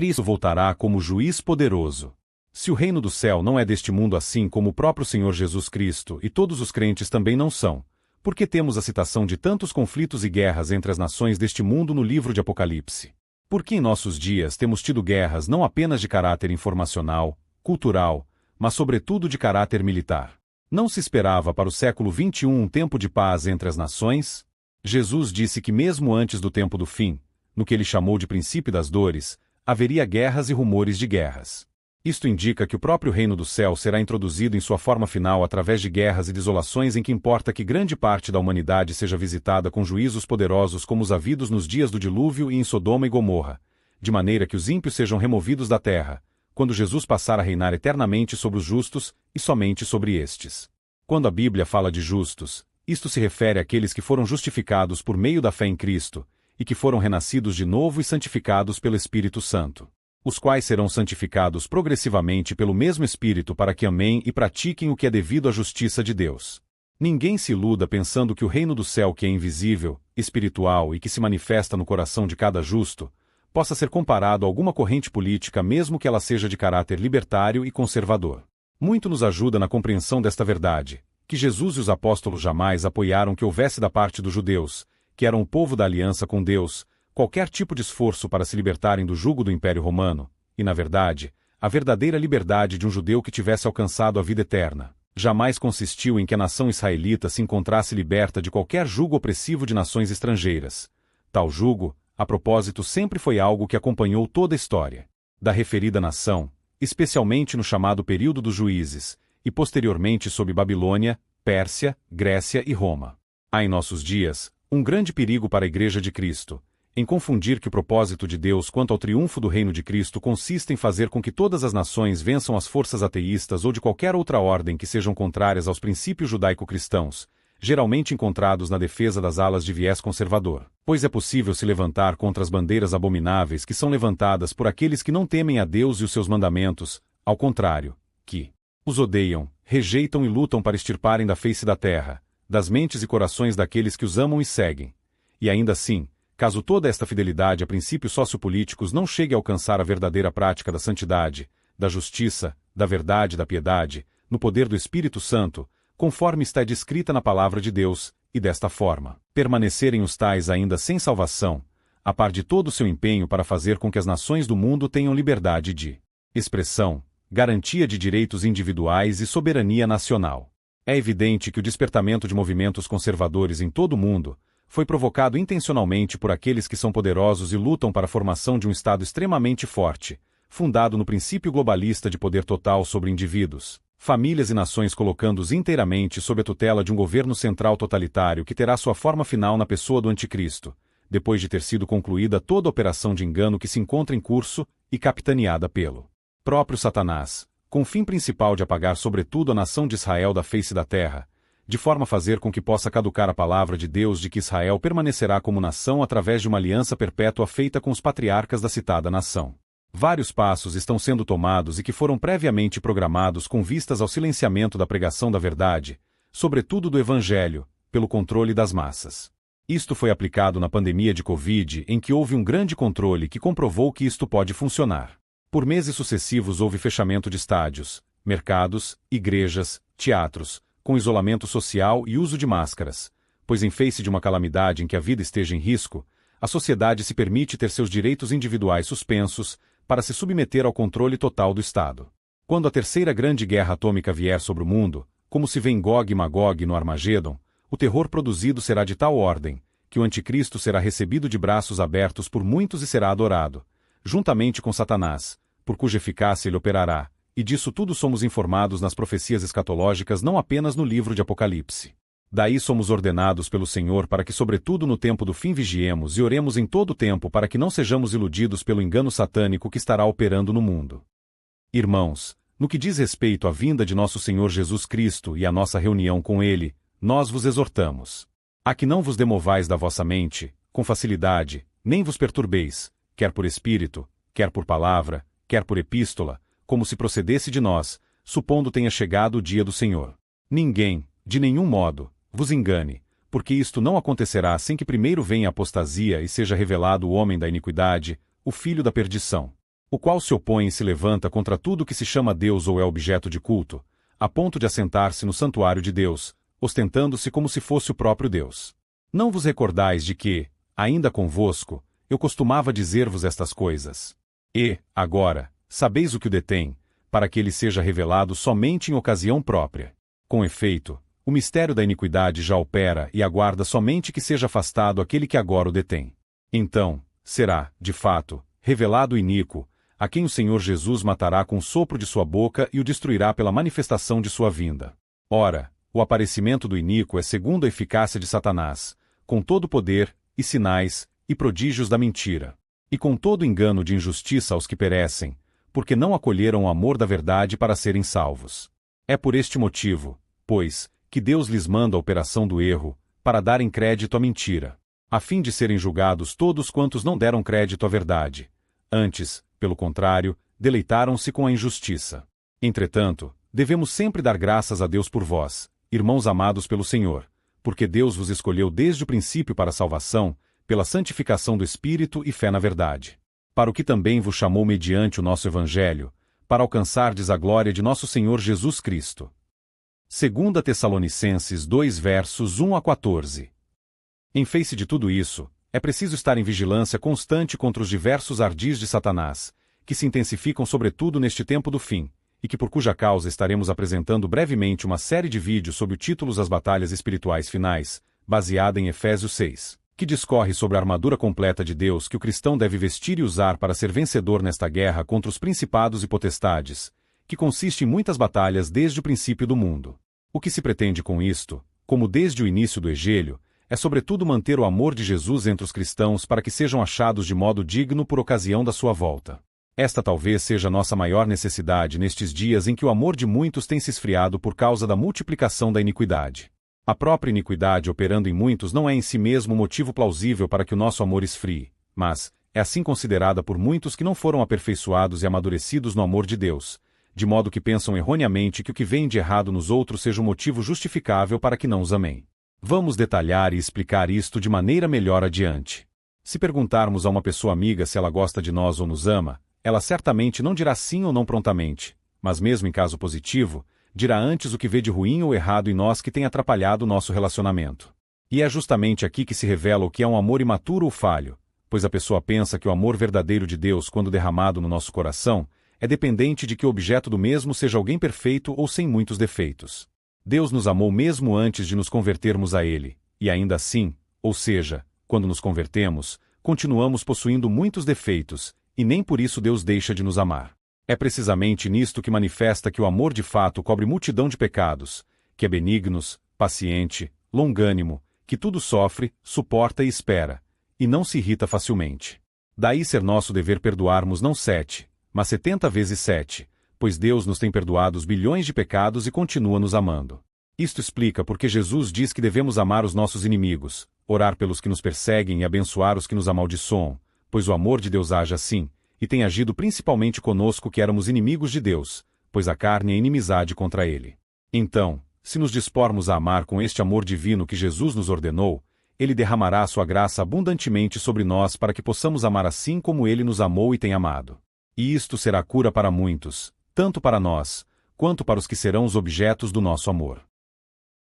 Cristo voltará como juiz poderoso. Se o reino do céu não é deste mundo assim como o próprio Senhor Jesus Cristo e todos os crentes também não são, por que temos a citação de tantos conflitos e guerras entre as nações deste mundo no livro de Apocalipse? Porque em nossos dias temos tido guerras não apenas de caráter informacional, cultural, mas sobretudo de caráter militar. Não se esperava para o século XXI um tempo de paz entre as nações? Jesus disse que mesmo antes do tempo do fim, no que ele chamou de princípio das dores, haveria guerras e rumores de guerras. Isto indica que o próprio reino do céu será introduzido em sua forma final através de guerras e desolações em que importa que grande parte da humanidade seja visitada com juízos poderosos como os havidos nos dias do dilúvio e em Sodoma e Gomorra, de maneira que os ímpios sejam removidos da terra, quando Jesus passar a reinar eternamente sobre os justos e somente sobre estes. Quando a Bíblia fala de justos, isto se refere àqueles que foram justificados por meio da fé em Cristo, e que foram renascidos de novo e santificados pelo Espírito Santo, os quais serão santificados progressivamente pelo mesmo Espírito para que amem e pratiquem o que é devido à justiça de Deus. Ninguém se iluda pensando que o reino do céu, que é invisível, espiritual e que se manifesta no coração de cada justo, possa ser comparado a alguma corrente política mesmo que ela seja de caráter libertário e conservador. Muito nos ajuda na compreensão desta verdade, que Jesus e os apóstolos jamais apoiaram que houvesse da parte dos judeus, que eram o povo da aliança com Deus, qualquer tipo de esforço para se libertarem do jugo do Império Romano, e na verdade, a verdadeira liberdade de um judeu que tivesse alcançado a vida eterna, jamais consistiu em que a nação israelita se encontrasse liberta de qualquer jugo opressivo de nações estrangeiras. Tal jugo, a propósito, sempre foi algo que acompanhou toda a história da referida nação, especialmente no chamado período dos juízes, e posteriormente sob Babilônia, Pérsia, Grécia e Roma. Há em nossos dias um grande perigo para a Igreja de Cristo, em confundir que o propósito de Deus quanto ao triunfo do reino de Cristo consiste em fazer com que todas as nações vençam as forças ateístas ou de qualquer outra ordem que sejam contrárias aos princípios judaico-cristãos, geralmente encontrados na defesa das alas de viés conservador, pois é possível se levantar contra as bandeiras abomináveis que são levantadas por aqueles que não temem a Deus e os seus mandamentos, ao contrário, que os odeiam, rejeitam e lutam para extirparem da face da terra, das mentes e corações daqueles que os amam e seguem. E ainda assim, caso toda esta fidelidade a princípios sociopolíticos não chegue a alcançar a verdadeira prática da santidade, da justiça, da verdade e da piedade, no poder do Espírito Santo, conforme está descrita na palavra de Deus, e desta forma, permanecerem os tais ainda sem salvação, a par de todo o seu empenho para fazer com que as nações do mundo tenham liberdade de expressão, garantia de direitos individuais e soberania nacional. É evidente que o despertamento de movimentos conservadores em todo o mundo foi provocado intencionalmente por aqueles que são poderosos e lutam para a formação de um Estado extremamente forte, fundado no princípio globalista de poder total sobre indivíduos, famílias e nações, colocando-os inteiramente sob a tutela de um governo central totalitário que terá sua forma final na pessoa do Anticristo, depois de ter sido concluída toda a operação de engano que se encontra em curso e capitaneada pelo próprio Satanás, com o fim principal de apagar sobretudo a nação de Israel da face da terra, de forma a fazer com que possa caducar a palavra de Deus de que Israel permanecerá como nação através de uma aliança perpétua feita com os patriarcas da citada nação. Vários passos estão sendo tomados e que foram previamente programados com vistas ao silenciamento da pregação da verdade, sobretudo do Evangelho, pelo controle das massas. Isto foi aplicado na pandemia de Covid, em que houve um grande controle que comprovou que isto pode funcionar. Por meses sucessivos houve fechamento de estádios, mercados, igrejas, teatros, com isolamento social e uso de máscaras, pois em face de uma calamidade em que a vida esteja em risco, a sociedade se permite ter seus direitos individuais suspensos para se submeter ao controle total do Estado. Quando a terceira grande guerra atômica vier sobre o mundo, como se vê em Gog e Magog no Armagedon, o terror produzido será de tal ordem, que o Anticristo será recebido de braços abertos por muitos e será adorado, juntamente com Satanás, por cuja eficácia ele operará, e disso tudo somos informados nas profecias escatológicas não apenas no livro de Apocalipse. Daí somos ordenados pelo Senhor para que sobretudo no tempo do fim vigiemos e oremos em todo o tempo para que não sejamos iludidos pelo engano satânico que estará operando no mundo. Irmãos, no que diz respeito à vinda de nosso Senhor Jesus Cristo e à nossa reunião com Ele, nós vos exortamos a que não vos demovais da vossa mente, com facilidade, nem vos perturbeis, quer por espírito, quer por palavra, quer por epístola, como se procedesse de nós, supondo tenha chegado o dia do Senhor. Ninguém, de nenhum modo, vos engane, porque isto não acontecerá sem que primeiro venha a apostasia e seja revelado o homem da iniquidade, o filho da perdição. o qual se opõe e se levanta contra tudo que se chama Deus ou é objeto de culto, a ponto de assentar-se no santuário de Deus, ostentando-se como se fosse o próprio Deus. Não vos recordais de que, ainda convosco, eu costumava dizer-vos estas coisas? E, agora, sabeis o que o detém, para que ele seja revelado somente em ocasião própria. Com efeito, o mistério da iniquidade já opera e aguarda somente que seja afastado aquele que agora o detém. Então, será, de fato, revelado o iníquo, a quem o Senhor Jesus matará com o sopro de sua boca e o destruirá pela manifestação de sua vinda. Ora, o aparecimento do iníquo é segundo a eficácia de Satanás, com todo o poder, e sinais, e prodígios da mentira, e com todo engano de injustiça aos que perecem, porque não acolheram o amor da verdade para serem salvos. É por este motivo, pois, que Deus lhes manda a operação do erro, para darem crédito à mentira, a fim de serem julgados todos quantos não deram crédito à verdade. Antes, pelo contrário, deleitaram-se com a injustiça. Entretanto, devemos sempre dar graças a Deus por vós, irmãos amados pelo Senhor, porque Deus vos escolheu desde o princípio para a salvação, pela santificação do Espírito e fé na verdade. Para o que também vos chamou mediante o nosso Evangelho, para alcançardes a glória de nosso Senhor Jesus Cristo. 2 Tessalonicenses 2 versos 1 a 14. Em face de tudo isso, é preciso estar em vigilância constante contra os diversos ardis de Satanás, que se intensificam sobretudo neste tempo do fim, e que por cuja causa estaremos apresentando brevemente uma série de vídeos sob o título As Batalhas Espirituais Finais, baseada em Efésios 6, que discorre sobre a armadura completa de Deus que o cristão deve vestir e usar para ser vencedor nesta guerra contra os principados e potestades, que consiste em muitas batalhas desde o princípio do mundo. O que se pretende com isto, como desde o início do Evangelho, é sobretudo manter o amor de Jesus entre os cristãos para que sejam achados de modo digno por ocasião da sua volta. Esta talvez seja a nossa maior necessidade nestes dias em que o amor de muitos tem se esfriado por causa da multiplicação da iniquidade. A própria iniquidade operando em muitos não é em si mesmo motivo plausível para que o nosso amor esfrie, mas é assim considerada por muitos que não foram aperfeiçoados e amadurecidos no amor de Deus, de modo que pensam erroneamente que o que vem de errado nos outros seja um motivo justificável para que não os amem. Vamos detalhar e explicar isto de maneira melhor adiante. Se perguntarmos a uma pessoa amiga se ela gosta de nós ou nos ama, ela certamente não dirá sim ou não prontamente, mas mesmo em caso positivo, dirá antes o que vê de ruim ou errado em nós que tem atrapalhado o nosso relacionamento. E é justamente aqui que se revela o que é um amor imaturo ou falho, pois a pessoa pensa que o amor verdadeiro de Deus, quando derramado no nosso coração, é dependente de que o objeto do mesmo seja alguém perfeito ou sem muitos defeitos. Deus nos amou mesmo antes de nos convertermos a Ele, e ainda assim, ou seja, quando nos convertemos, continuamos possuindo muitos defeitos, e nem por isso Deus deixa de nos amar. É precisamente nisto que manifesta que o amor de fato cobre multidão de pecados, que é benignos, paciente, longânimo, que tudo sofre, suporta e espera, e não se irrita facilmente. Daí ser nosso dever perdoarmos não 7, mas 70 vezes 7, pois Deus nos tem perdoado os bilhões de pecados e continua nos amando. Isto explica porque Jesus diz que devemos amar os nossos inimigos, orar pelos que nos perseguem e abençoar os que nos amaldiçoam, pois o amor de Deus age assim, e tem agido principalmente conosco que éramos inimigos de Deus, pois a carne é inimizade contra Ele. Então, se nos dispormos a amar com este amor divino que Jesus nos ordenou, Ele derramará a sua graça abundantemente sobre nós para que possamos amar assim como Ele nos amou e tem amado. E isto será cura para muitos, tanto para nós, quanto para os que serão os objetos do nosso amor.